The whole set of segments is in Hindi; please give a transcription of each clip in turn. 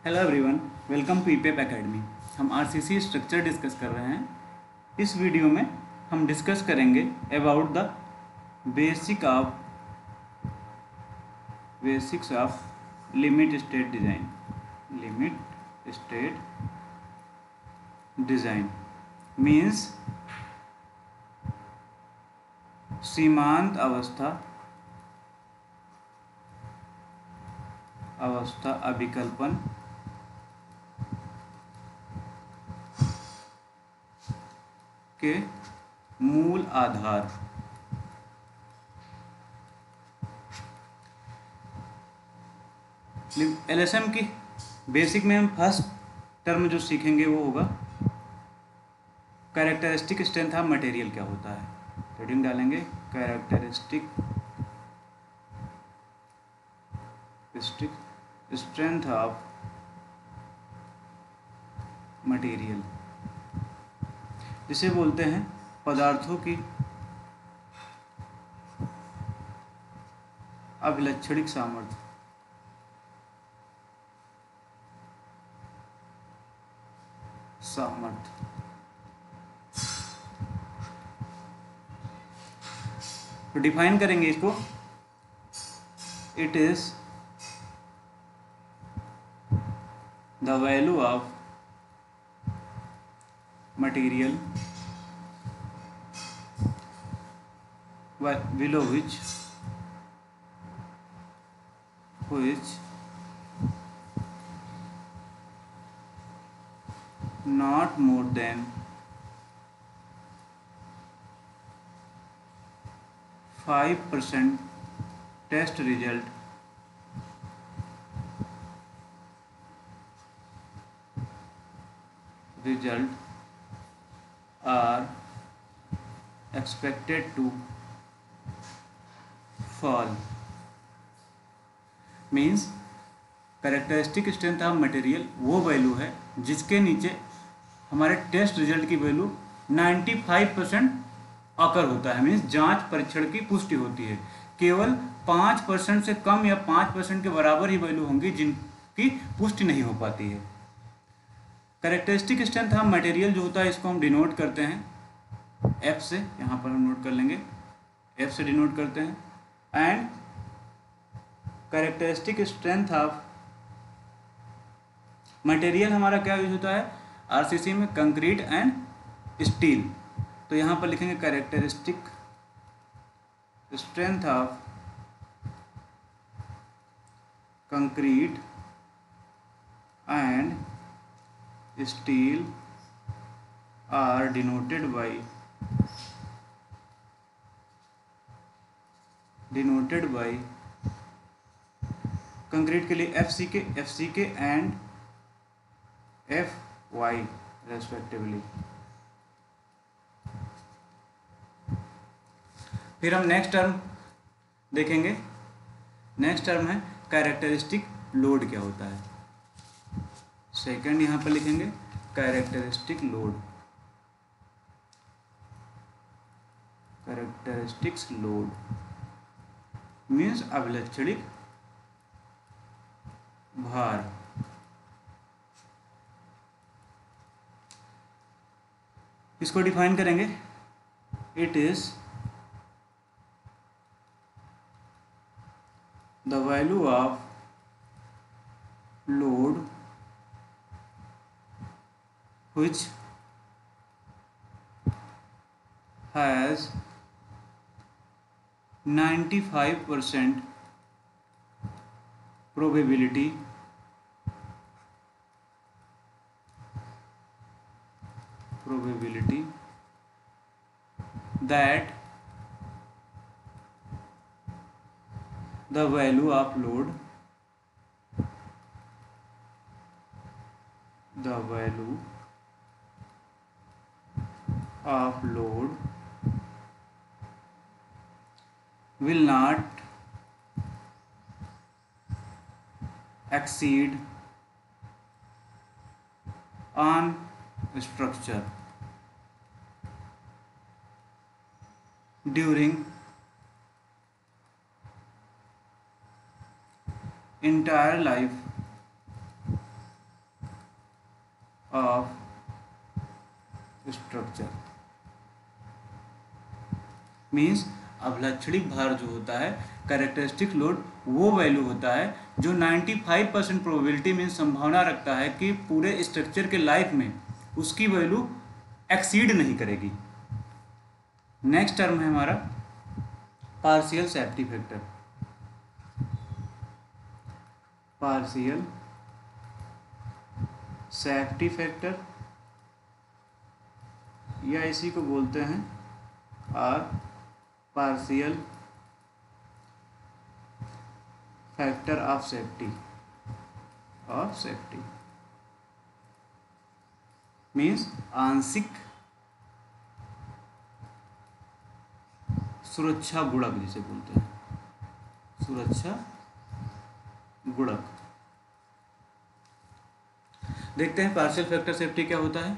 हेलो एवरीवन, वेलकम टू ईपेप एकेडमी। हम आरसीसी स्ट्रक्चर डिस्कस कर रहे हैं। इस वीडियो में हम डिस्कस करेंगे about the basics of limit state design. Limit state design means सीमांत अवस्था अभिकल्पन के मूल आधार। एलएसएम की बेसिक में हम फर्स्ट टर्म जो सीखेंगे वो होगा कैरेक्टरिस्टिक स्ट्रेंथ ऑफ मटेरियल क्या होता है। हेडिंग डालेंगे कैरेक्टरिस्टिक स्ट्रेंथ ऑफ मटेरियल, जिसे बोलते हैं पदार्थों की अभिलक्षणिक सामर्थ्य। तो डिफाइन करेंगे इसको। It is the value of material below which not more than 5% test result are expected to fall। Means characteristic strength of material वो वैल्यू है जिसके नीचे हमारे टेस्ट रिजल्ट की वैल्यू 95% अकर होता है। मीन्स जांच परीक्षण की पुष्टि होती है। केवल 5% से कम या 5% के बराबर ही वैल्यू होंगी जिनकी पुष्टि नहीं हो पाती है। कैरेक्टरिस्टिक स्ट्रेंथ ऑफ मटेरियल जो होता है इसको हम डिनोट करते हैं एफ से। यहाँ पर हम नोट कर लेंगे, एफ से डिनोट करते हैं। And characteristic strength of material हमारा क्या यूज होता है आरसीसी में, कंक्रीट एंड स्टील। तो यहाँ पर लिखेंगे characteristic strength of concrete and steel are denoted by concrete के लिए एफ सी के एंड एफ वाई रेस्पेक्टिवली। फिर हम नेक्स्ट टर्म देखेंगे। नेक्स्ट टर्म है कैरेक्टरिस्टिक लोड क्या होता है। सेकंड यहाँ पर लिखेंगे characteristic load. Characteristics load means अभिलक्षणिक भार। इसको डिफाइन करेंगे। It is the value of load which has 95% probability that the value of load will not exceed on structure during entire life of structure means अभिलक्षणिक भार जो होता है, कैरेक्टरिस्टिक लोड, वो वैल्यू होता है जो 95% प्रोबेबिलिटी मीन्स संभावना रखता है कि पूरे स्ट्रक्चर के लाइफ में उसकी वैल्यू एक्सीड नहीं करेगी। नेक्स्ट टर्म है हमारा partial safety factor. Partial safety factor या इसी को बोलते हैं or partial factor of safety means आंशिक सुरक्षा गुणक जिसे बोलते हैं, सुरक्षा गुणक। देखते हैं पार्शियल फैक्टर सेफ्टी क्या होता है।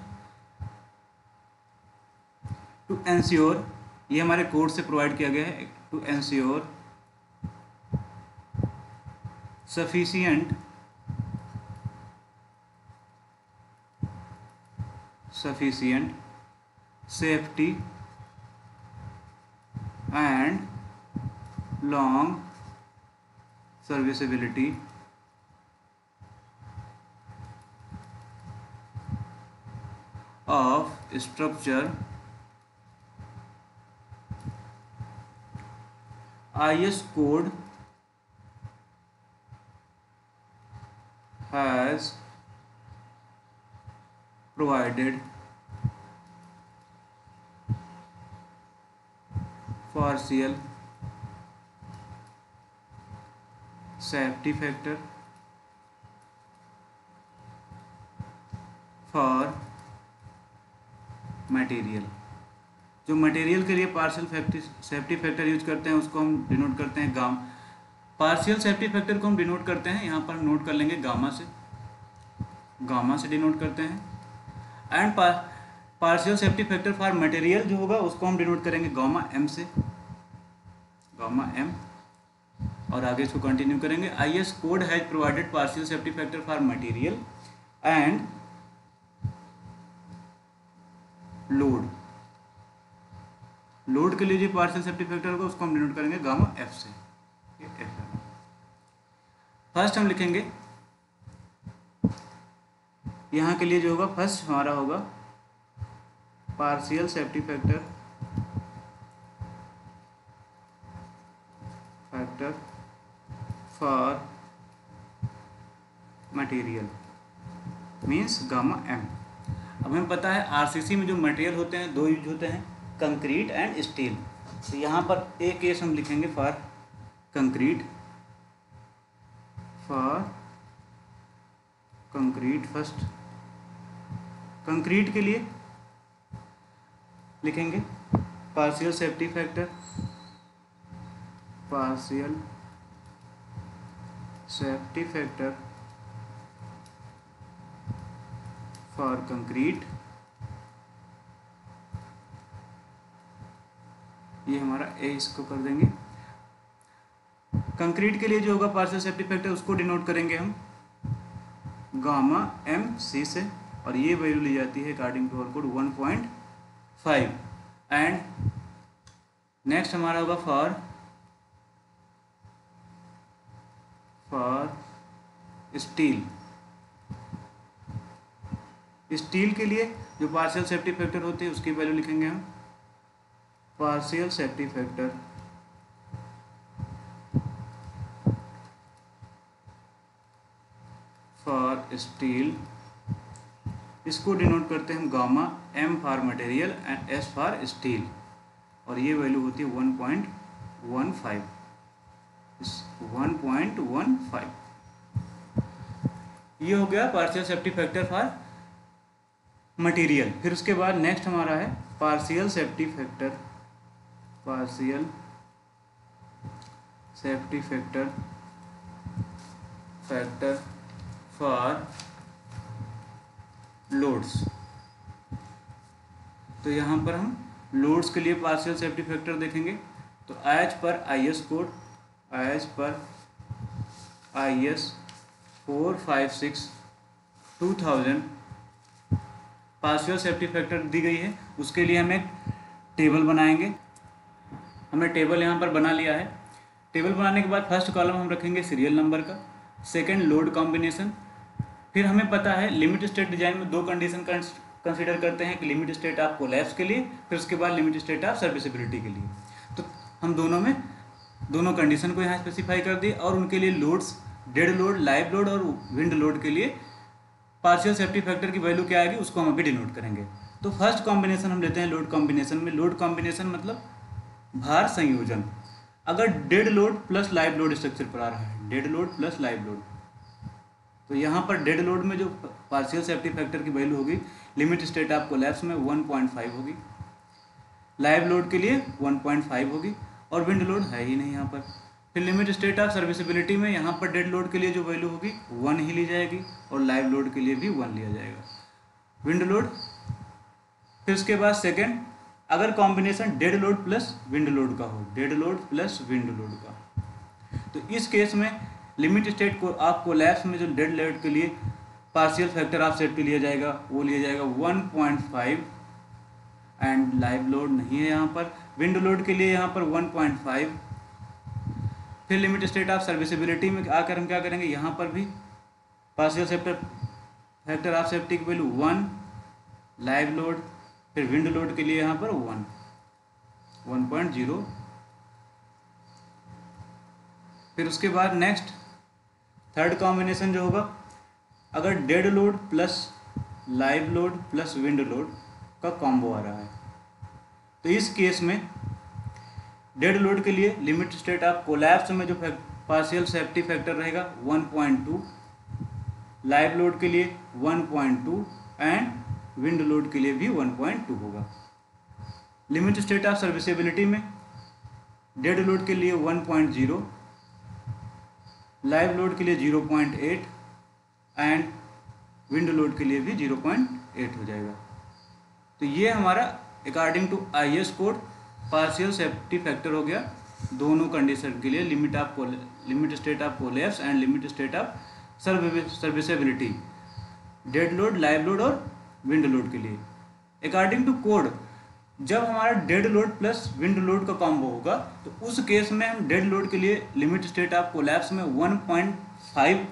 टू एंश्योर, ये हमारे कोड से प्रोवाइड किया गया है, to ensure sufficient safety and long serviceability of structure, IS code has provided partial safety factor for material. जो मटेरियल के लिए पार्शियल सेफ्टी फैक्टर यूज करते हैं उसको हम डिनोट करते हैं गामा। पार्शियल सेफ्टी फैक्टर को हम डिनोट करते हैं, यहाँ पर नोट कर लेंगे गामा से डिनोट करते हैं। And partial safety factor for material जो होगा उसको हम डिनोट करेंगे गामा एम से, गामा एम। और आगे इसको कंटिन्यू करेंगे। IS code has provided partial safety factor for material and load के लिए जो पार्शियल सेफ्टी फैक्टर होगा उसको हम डिनोट करेंगे गामा एफ से। फर्स्ट हम लिखेंगे यहाँ के लिए जो होगा, फर्स्ट हमारा होगा partial safety factor for material means gamma M. अब हमें पता है RCC में जो मटेरियल होते हैं दो यूज होते हैं, कंक्रीट एंड स्टील। तो यहाँ पर एक केस हम लिखेंगे फॉर कंक्रीट, फर्स्ट कंक्रीट के लिए लिखेंगे partial safety factor for concrete. ये हमारा ए, इसको कर देंगे। कंक्रीट के लिए जो होगा पार्शियल सेफ्टी फैक्टर उसको डिनोट करेंगे हम गामा एम सी से, और ये वैल्यू ली जाती है according to our code 1.5। And next हमारा होगा फॉर स्टील के लिए जो पार्शियल सेफ्टी फैक्टर होती है उसकी वैल्यू लिखेंगे हम partial safety factor for steel. इसको डिनोट करते हैं हम gamma M for material and S for steel, और ये वैल्यू होती है 1.15। ये हो गया partial safety factor for material. फिर उसके बाद नेक्स्ट हमारा है partial safety factor for loads. तो यहाँ पर हम लोड्स के लिए पार्शियल सेफ्टी फैक्टर देखेंगे। तो as per IS code, as per IS 456/2000 partial safety factor दी गई है, उसके लिए हम एक टेबल बनाएंगे। हमने टेबल यहाँ पर बना लिया है। टेबल बनाने के बाद फर्स्ट कॉलम हम रखेंगे सीरियल नंबर का, सेकंड लोड कॉम्बिनेशन। फिर हमें पता है लिमिट स्टेट डिजाइन में दो कंडीशन कंसीडर करते हैं कि लिमिट स्टेट ऑफ कोलैप्स के लिए, फिर उसके बाद लिमिट स्टेट ऑफ सर्विसिबिलिटी के लिए। तो हम दोनों कंडीशन को यहाँ स्पेसिफाई कर दिए और उनके लिए loads, dead load, live load और विंड लोड के लिए पार्शियल सेफ्टी फैक्टर की वैल्यू क्या आएगी उसको हम अभी डिनोट करेंगे। तो फर्स्ट कॉम्बिनेशन हम लेते हैं लोड कॉम्बिनेशन में। लोड कॉम्बिनेशन मतलब भार संयोजन। अगर dead load plus live load structure पर आ रहा है, dead load plus live load, तो यहाँ पर डेड लोड में जो पार्शियल सेफ्टी फैक्टर की वैल्यू होगी लिमिट स्टेट ऑफ कोलैप्स में 1.5 होगी, लाइव लोड के लिए 1.5 होगी और विंड लोड है ही नहीं यहाँ पर। फिर लिमिट स्टेट ऑफ सर्विसिबिलिटी में यहाँ पर डेड लोड के लिए जो वैल्यू होगी 1 ही ली जाएगी और लाइव लोड के लिए भी 1 लिया जाएगा। विंड लोड, फिर उसके बाद सेकेंड, अगर combination dead load plus wind load का हो, dead load plus wind load का, तो इस केस में लिमिट स्टेट को आप कोलैप्स में जो डेड लोड के लिए पार्शियल फैक्टर ऑफ सेफ्टी लिया जाएगा वो लिया जाएगा 1.5 एंड लाइव लोड नहीं है यहाँ पर। विंड लोड के लिए यहाँ पर 1.5। फिर लिमिट स्टेट ऑफ सर्विसिबिलिटी में आकर हम क्या करेंगे, यहाँ पर भी पार्शियल फैक्टर ऑफ सेफ्टी की वैल्यू 1, लाइव लोड, फिर विंड लोड के लिए यहाँ पर 1.0। फिर उसके बाद नेक्स्ट थर्ड कॉम्बिनेशन जो होगा, अगर dead load plus live load plus wind load का कॉम्बो आ रहा है, तो इस केस में डेड लोड के लिए लिमिट स्टेट ऑफ कोलैप्स में जो पार्शियल सेफ्टी फैक्टर रहेगा 1.2, लाइव लोड के लिए 1.2 एंड विंड लोड के लिए भी 1.2 होगा। लिमिट स्टेट ऑफ सर्विसिबिलिटी में डेड लोड के लिए 1.0, लाइव लोड के लिए 0.8 एंड विंड लोड के लिए भी 0.8 हो जाएगा। तो ये हमारा according to IS code partial safety factor हो गया दोनों कंडीशन के लिए, limit state of collapse and limit state of serviceability, dead load, live load और विंड लोड के लिए। अकॉर्डिंग टू कोड जब हमारा dead load plus wind load का कॉम्बो होगा तो उस केस में हम डेड लोड के लिए लिमिट स्टेट ऑफ कोलैप्स में 1.5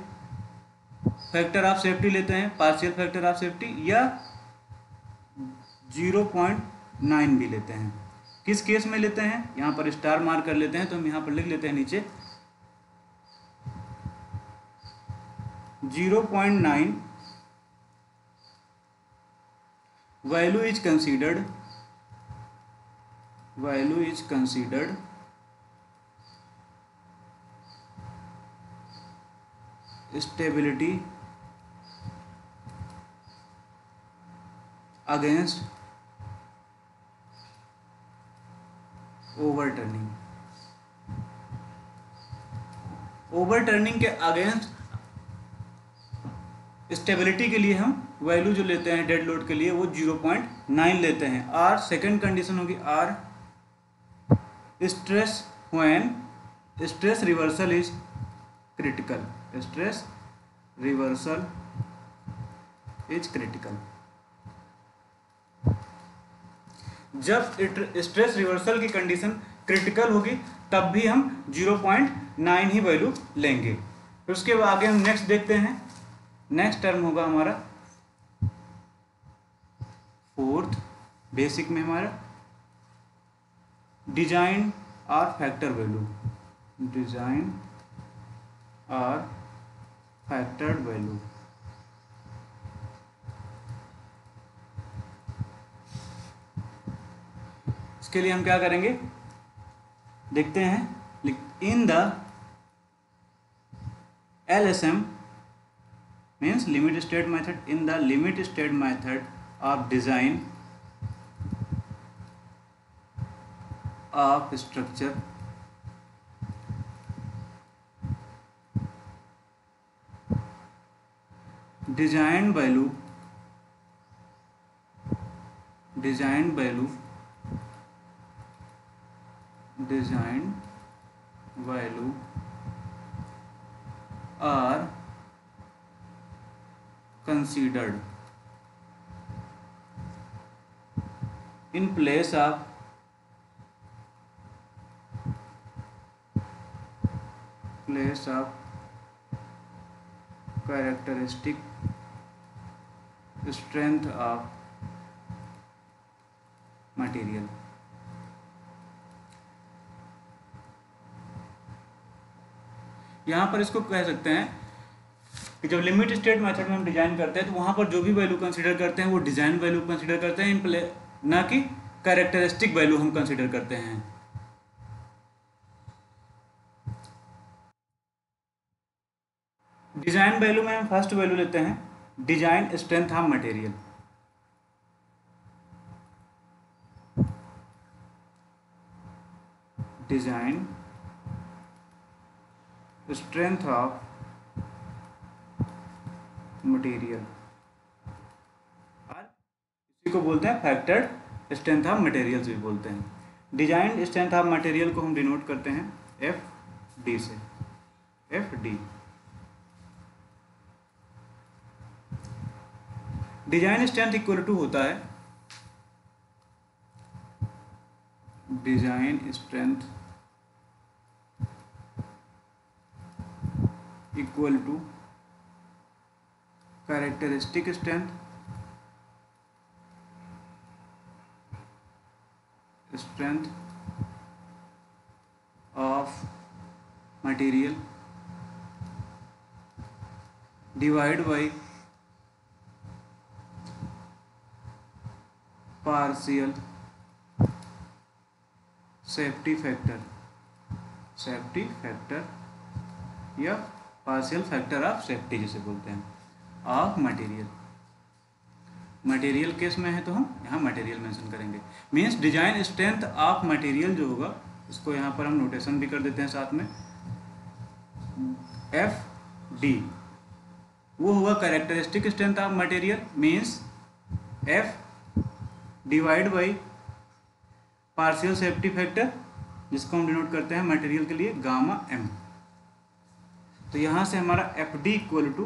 फैक्टर ऑफ सेफ्टी लेते हैं, पार्शियल फैक्टर ऑफ सेफ्टी, या 0.9 भी लेते हैं। किस केस में लेते हैं, यहाँ पर स्टार मार्क कर लेते हैं, तो हम यहाँ पर लिख लेते हैं नीचे 0.9 value is considered stability against overturning. Overturning के अगेंस्ट स्टेबिलिटी के लिए हम वैल्यू जो लेते हैं डेड लोड के लिए वो 0.9 लेते हैं। और सेकंड कंडीशन होगी or stress when stress reversal is critical, stress reversal is critical. जब स्ट्रेस रिवर्सल की कंडीशन क्रिटिकल होगी तब भी हम 0.9 ही वैल्यू लेंगे। फिर उसके बाद आगे हम नेक्स्ट देखते हैं। नेक्स्ट टर्म होगा हमारा फोर्थ बेसिक में हमारा डिजाइन और फैक्टर वैल्यू, डिजाइन और फैक्टर वैल्यू। इसके लिए हम क्या करेंगे देखते हैं। In the LSM means limit state method, in the limit state method of design of structure design value are considered in place of characteristic strength of material. यहाँ पर इसको कह सकते हैं कि जब लिमिट स्टेट मेथड में हम डिजाइन करते हैं तो वहाँ पर जो भी वैल्यू कंसीडर करते हैं वो डिजाइन वैल्यू कंसीडर करते हैं, ना कि कैरेक्टरिस्टिक वैल्यू हम कंसीडर करते हैं। डिजाइन वैल्यू में हम फर्स्ट वैल्यू लेते हैं design strength of material. Design strength of material, और इसी को बोलते हैं फैक्टर्ड स्ट्रेंथ ऑफ मटेरियल भी बोलते हैं। डिजाइन स्ट्रेंथ ऑफ मटेरियल को हम डिनोट करते हैं एफ डी से, F D. Design strength equal to होता है design strength equal to characteristic strength of material divide by partial safety factor या पार्शियल फैक्टर ऑफ सेफ्टी जिसे बोलते हैं ऑफ मटेरियल केस में है तो हम यहाँ मटेरियल मेंशन करेंगे। Means design strength of material जो होगा उसको यहाँ पर हम नोटेशन भी कर देते हैं साथ में, एफ डी वो होगा characteristic strength of material, means F divide by partial safety factor जिसको हम डिनोट करते हैं मटेरियल के लिए गामा एम। तो यहाँ से हमारा F D equal to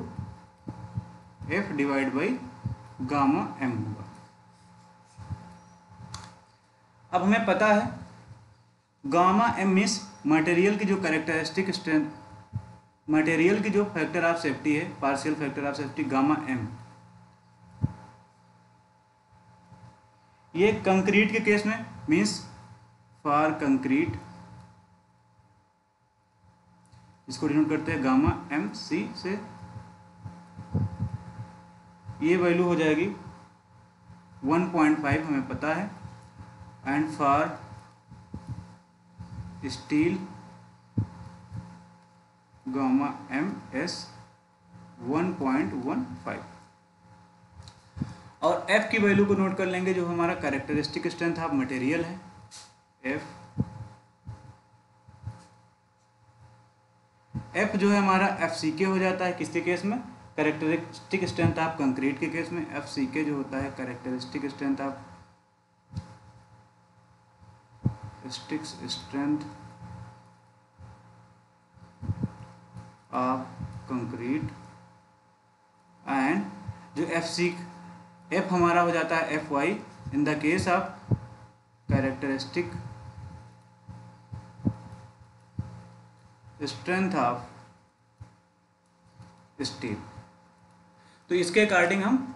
F divide by gamma M होगा। अब हमें पता है गामा एम मीन्स मटेरियल की जो कैरेक्टरिस्टिक स्ट्रेंथ, मटेरियल की जो फैक्टर ऑफ सेफ्टी है, partial factor of safety gamma M, ये कंक्रीट के केस में मीन्स फॉर कंक्रीट इसको डिनोट करते हैं गामा एम सी से, ये वैल्यू हो जाएगी 1.5 हमें पता है, and for steel gamma M S 1.15 और एफ की वैल्यू को नोट कर लेंगे जो हमारा कैरेक्टरिस्टिक स्ट्रेंथ ऑफ मटेरियल है, एफ जो है हमारा एफ सी के हो जाता है किसके केस में, कैरेक्टरिस्टिक स्ट्रेंथ ऑफ कंक्रीट के केस में एफ सी के जो होता है characteristic strength of concrete, and जो एफ हमारा हो जाता है F Y in the case of characteristic strength of steel. तो इसके अकॉर्डिंग हम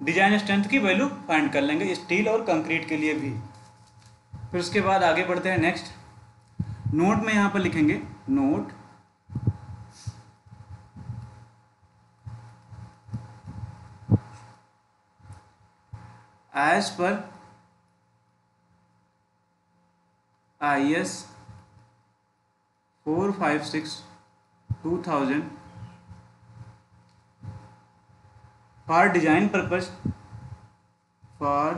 डिजाइन स्ट्रेंथ की वैल्यू फाइंड कर लेंगे स्टील और कंक्रीट के लिए भी। फिर उसके बाद आगे बढ़ते हैं नेक्स्ट, नोट में यहां पर लिखेंगे note as per IS 456/2000 for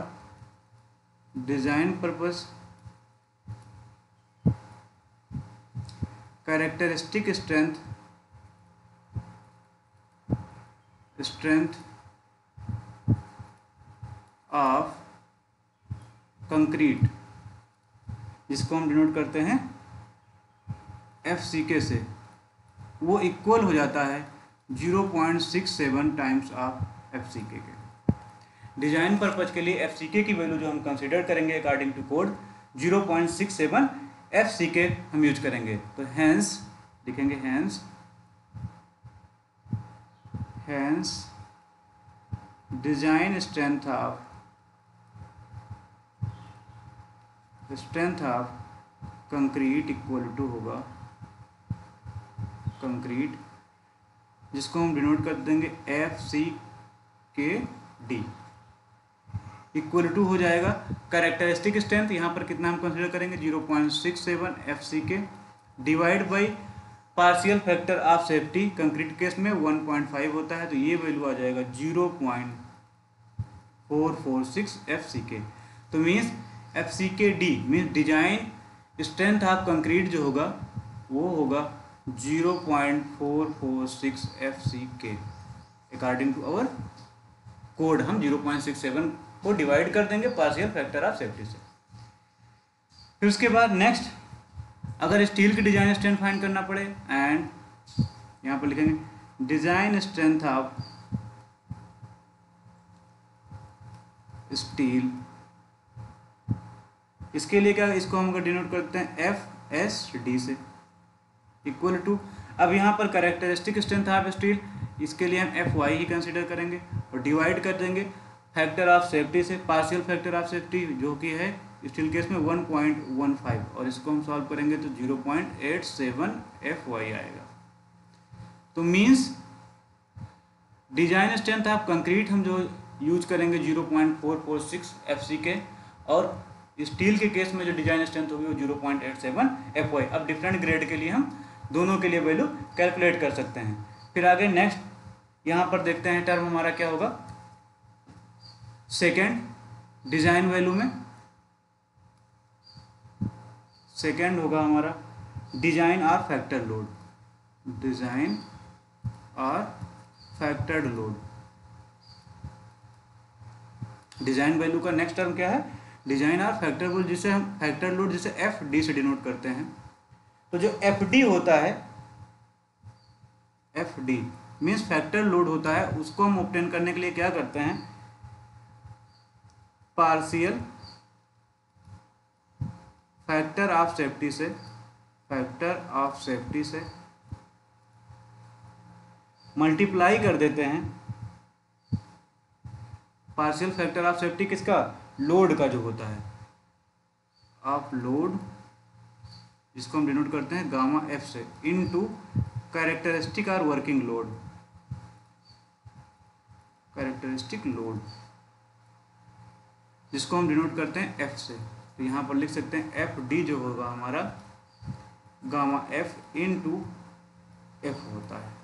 design purpose characteristic strength of concrete जिसको हम डिनोट करते हैं FCK से, वो इक्वल हो जाता है 0.67 टाइम्स ऑफ FCK के। डिजाइन पर्पज के लिए FCK की वैल्यू जो हम कंसिडर करेंगे अकॉर्डिंग टू कोड 0.67 FCK हम यूज करेंगे। तो हैंस लिखेंगे hence design strength of concrete equal to होगा कंक्रीट, जिसको हम डिनोट कर देंगे FCKD इक्वल टू हो जाएगा कैरेक्टरिस्टिक स्ट्रेंथ, यहाँ पर कितना हम कंसिडर करेंगे 0.67 FCK divide by partial factor of safety, concrete case में 1.5 होता है, तो ये वैल्यू आ जाएगा 0.446 FCK। तो means FCKD means design strength of concrete जो होगा वो होगा 0.446 FCK according to our code. हम 0.67 को डिवाइड कर देंगे पार्शियल फैक्टर ऑफ सेफ्टी से। फिर उसके बाद नेक्स्ट, अगर स्टील की डिजाइन स्ट्रेंथ फाइंड करना पड़े, एंड यहाँ पर लिखेंगे डिजाइन स्ट्रेंथ ऑफ स्टील, इसके लिए क्या, इसको हम अगर डिनोट करते हैं FSD से इक्वल टू, अब यहाँ पर कैरेक्टरिस्टिक स्ट्रेंथ ऑफ स्टील, इसके लिए हम FY ही कंसिडर करेंगे और डिवाइड कर देंगे फैक्टर ऑफ सेफ्टी से, पार्शियल फैक्टर ऑफ सेफ्टी जो कि है स्टील केस में 1.15, और इसको हम सॉल्व करेंगे तो 0.87 FY आएगा। तो means design strength of concrete हम जो यूज करेंगे 0.446 FCK, और स्टील के केस में जो डिजाइन स्ट्रेंथ होगी वो 0.87 FY। अब डिफरेंट ग्रेड के लिए हम दोनों के लिए वैल्यू कैलकुलेट कर सकते हैं। फिर आगे नेक्स्ट यहाँ पर देखते हैं टर्म हमारा क्या होगा, सेकेंड डिजाइन वैल्यू में सेकेंड होगा हमारा डिजाइन और फैक्टर लोड, डिजाइन और फैक्टर्ड लोड। डिजाइन वैल्यू का नेक्स्ट टर्म क्या है, डिजाइन और फैक्टर लोड, जिसे हम फैक्टर लोड जिसे FD से डिनोट करते हैं। तो जो FD होता है, FD मीन्स फैक्टर लोड होता है, उसको हम ऑब्टेन करने के लिए क्या करते हैं, पार्शियल फैक्टर ऑफ सेफ्टी से मल्टीप्लाई कर देते हैं पार्शियल फैक्टर ऑफ सेफ्टी किसका, लोड का जो होता है, ऑफ लोड, जिसको हम डिनोट करते हैं गामा F से, इनटू कैरेक्टरिस्टिक और वर्किंग लोड, कैरेक्टरिस्टिक लोड जिसको हम डिनोट करते हैं F से। तो यहाँ पर लिख सकते हैं FD जो होगा हमारा गामा F इनटू F होता है।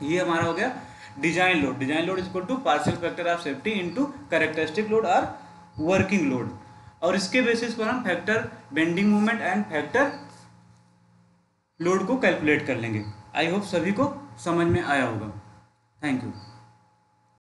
ये हमारा हो गया design load. Design load is equal to partial factor of safety into characteristic load और वर्किंग लोड, और इसके बेसिस पर हम factor bending moment and factor load को कैलकुलेट कर लेंगे। आई होप सभी को समझ में आया होगा। Thank you.